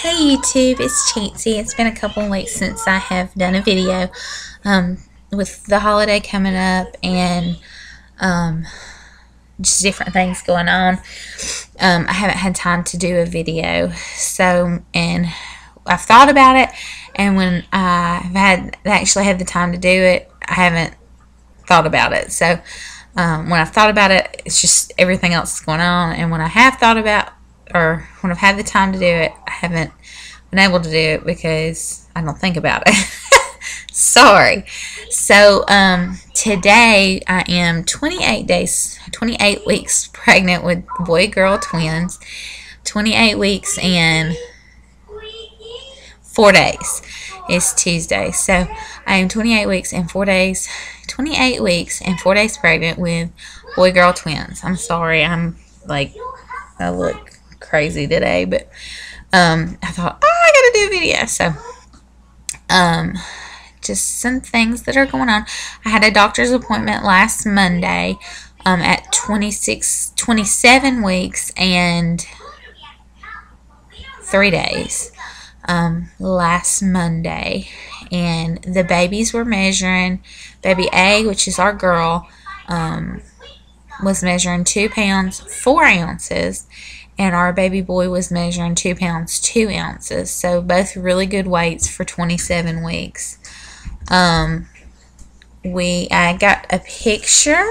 Hey YouTube, it's Chansey. It's been a couple of weeks since I have done a video. With the holiday coming up and just different things going on, I haven't had time to do a video. So, and I've thought about it, and when I've actually had the time to do it, I haven't thought about it. So, when I've thought about it, it's just everything else is going on, and when I have thought about, or when I've had the time to do it, I haven't been able to do it because I don't think about it. Sorry. So, today I am 28 weeks pregnant with boy-girl twins. 28 weeks and 4 days. It's Tuesday. So, I am 28 weeks and 4 days. 28 weeks and 4 days pregnant with boy-girl twins. I'm sorry. I look crazy today, but I thought, I gotta do a video. So just some things that are going on. I had a doctor's appointment last Monday at 27 weeks and 3 days last Monday, and the babies were measuring. Baby A, which is our girl, was measuring 2 pounds 4 ounces, and our baby boy was measuring 2 pounds 2 ounces. So both really good weights for 27 weeks. I got a picture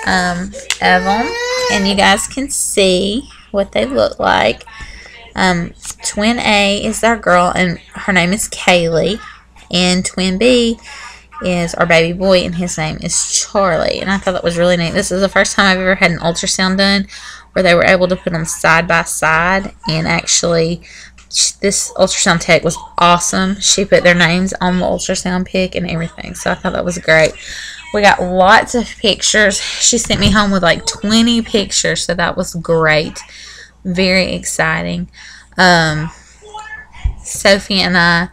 of them, and you guys can see what they look like. Twin A is our girl, and her name is Kaylee, and twin B is our baby boy, and his name is Charlie. And I thought that was really neat. This is the first time I've ever had an ultrasound done where they were able to put them side by side, and actually this ultrasound tech was awesome. She put their names on the ultrasound pic and everything, so I thought that was great. We got lots of pictures. She sent me home with like 20 pictures, so that was great. Very exciting. Sophie and I,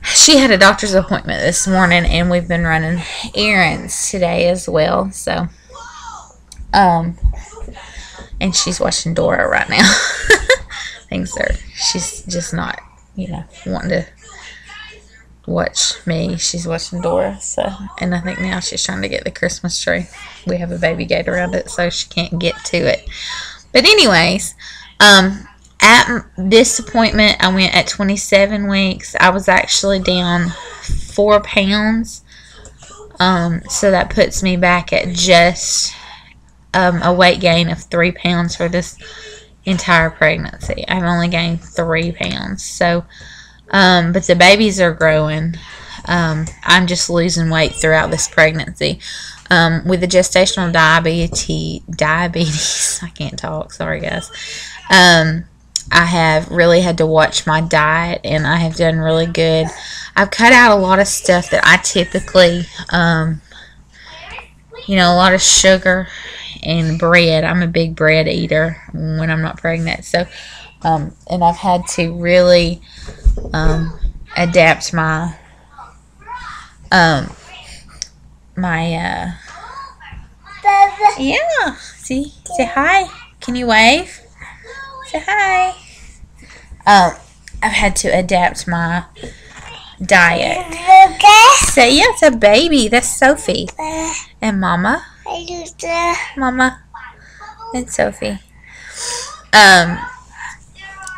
she had a doctor's appointment this morning, and we've been running errands today as well. So, and she's watching Dora right now. She's just not, wanting to watch me. She's watching Dora. So, and I think now she's trying to get the Christmas tree. We have a baby gate around it, so she can't get to it. But anyways, at this appointment, I went at 27 weeks. I was actually down 4 pounds. So that puts me back at just a weight gain of 3 pounds for this entire pregnancy. I've only gained 3 pounds. So, but the babies are growing. I'm just losing weight throughout this pregnancy. With the gestational diabetes, I can't talk, sorry guys. I have really had to watch my diet, and I have done really good. I've cut out a lot of stuff that I typically, a lot of sugar and bread. I'm a big bread eater when I'm not pregnant. So, and I've had to really adapt my yeah, say hi. Can you wave? Say hi. I've had to adapt my diet. Say, yeah, it's a baby. That's Sophie. And Mama. Mama. And Sophie. And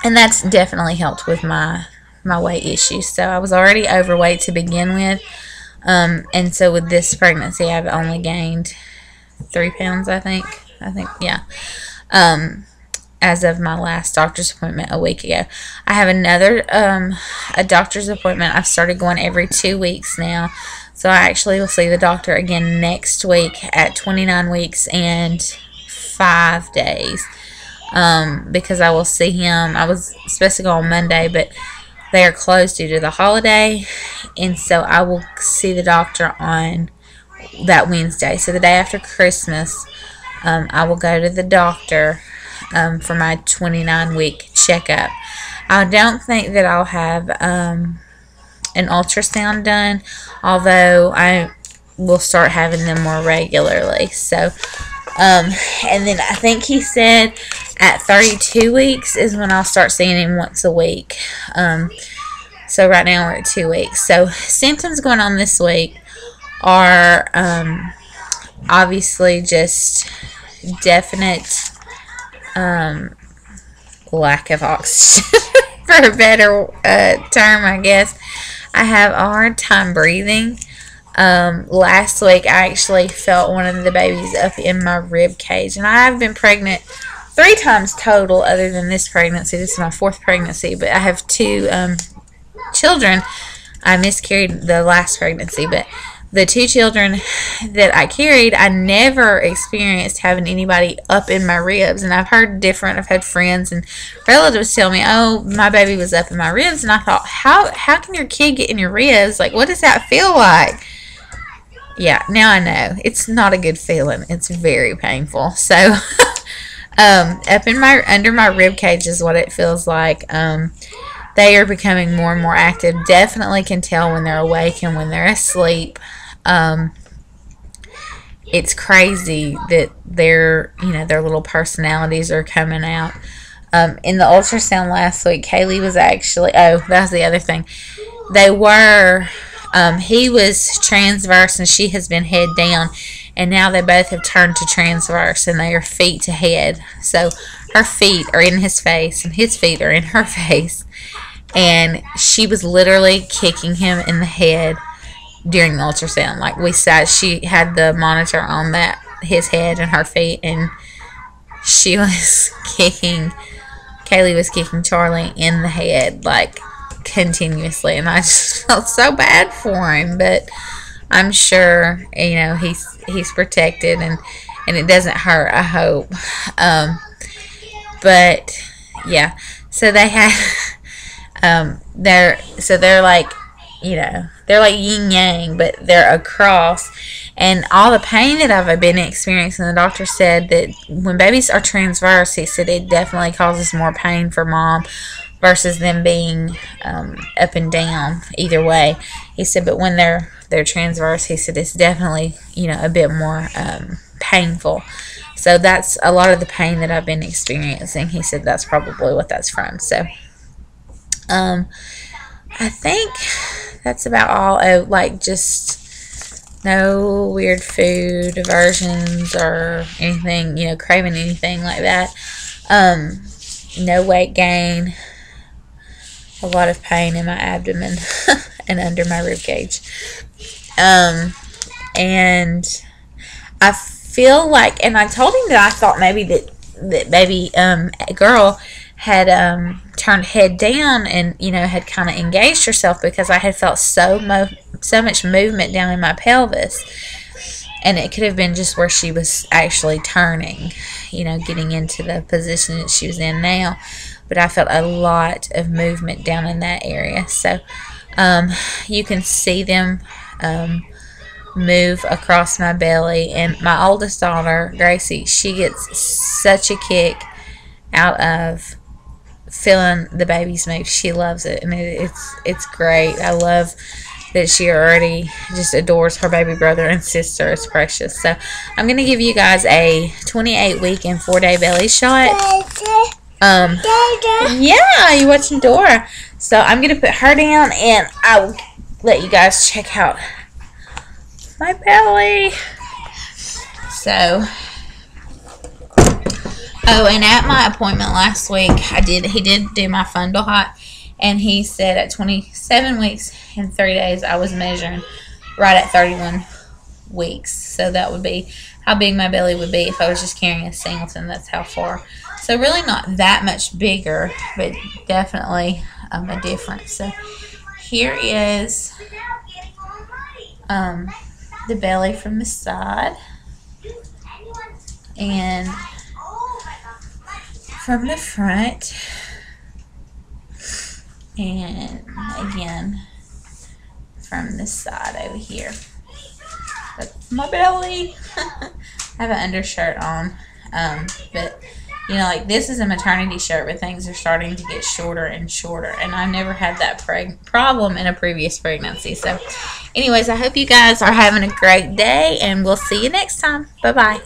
that's definitely helped with my weight issues. So I was already overweight to begin with. And so with this pregnancy, I've only gained 3 pounds, I think, yeah. As of my last doctor's appointment a week ago. I have another, a doctor's appointment. I've started going every 2 weeks now. So I actually will see the doctor again next week at 29 weeks and 5 days. Because I will see him. I was supposed to go on Monday, but they are closed due to the holiday. And so I will see the doctor on that Wednesday. So the day after Christmas, I will go to the doctor for my 29-week checkup. I don't think that I'll have an ultrasound done, although I will start having them more regularly. So, and then I think he said at 32 weeks is when I'll start seeing him once a week. So right now we're at 2 weeks. So symptoms going on this week are obviously just definite lack of oxygen, for a better term, I guess. I have a hard time breathing. Last week I actually felt one of the babies up in my rib cage, and I have been pregnant 3 times total other than this pregnancy. This is my 4th pregnancy, but I have 2 children. I miscarried the last pregnancy, but the 2 children that I carried, I never experienced having anybody up in my ribs. And I've heard different. I've had friends and relatives tell me, oh, my baby was up in my ribs. And I thought, how can your kid get in your ribs? Like, what does that feel like? Yeah, now I know. It's not a good feeling. It's very painful. So, up in under my rib cage is what it feels like. They are becoming more and more active. Definitely can tell when they're awake and when they're asleep. It's crazy that their little personalities are coming out. In the ultrasound last week, Kaylee was actually, that was the other thing. He was transverse and she has been head down. And now they both have turned to transverse and they are feet to head. So her feet are in his face and his feet are in her face. And she was literally kicking him in the head during the ultrasound. Like we sat, she had the monitor on his head and her feet, and she was Kaylee was kicking Charlie in the head, like, continuously. And I just felt so bad for him, but I'm sure, he's protected and it doesn't hurt, I hope. But, yeah. So they had... they're like, they're like yin yang, but they're across. And all the pain that I've been experiencing, the doctor said that when babies are transverse, he said it definitely causes more pain for mom versus them being up and down either way. He said, but when they're transverse, he said it's definitely a bit more painful. So that's a lot of the pain that I've been experiencing. He said that's probably what that's from. So I think that's about all. Oh, like, just no weird food aversions or anything, craving anything like that. No weight gain. A lot of pain in my abdomen and under my rib cage. And I feel like, and I told him that I thought maybe that baby girl had turned head down and had kind of engaged herself, because I had felt so much movement down in my pelvis, and it could have been just where she was actually turning, getting into the position that she was in now. But I felt a lot of movement down in that area. So you can see them move across my belly. And my oldest daughter, Gracie, she gets such a kick out of feeling the babies move. She loves it, and it's great. I love that she already just adores her baby brother and sister. It's precious. So I'm gonna give you guys a 28-week and 4-day belly shot. Yeah, you watching Dora. So I'm gonna put her down, and I will let you guys check out my belly. So. Oh, and at my appointment last week, he did do my fundal height, and he said at 27 weeks and 3 days, I was measuring right at 31 weeks. So that would be how big my belly would be if I was just carrying a singleton. That's how far. So really not that much bigger, but definitely a difference. So here is the belly from the side, and from the front, and again from this side over here. That's my belly. I have an undershirt on, but like, this is a maternity shirt, but things are starting to get shorter and shorter, and I've never had that problem in a previous pregnancy. So anyways, I hope you guys are having a great day, and we'll see you next time. Bye bye.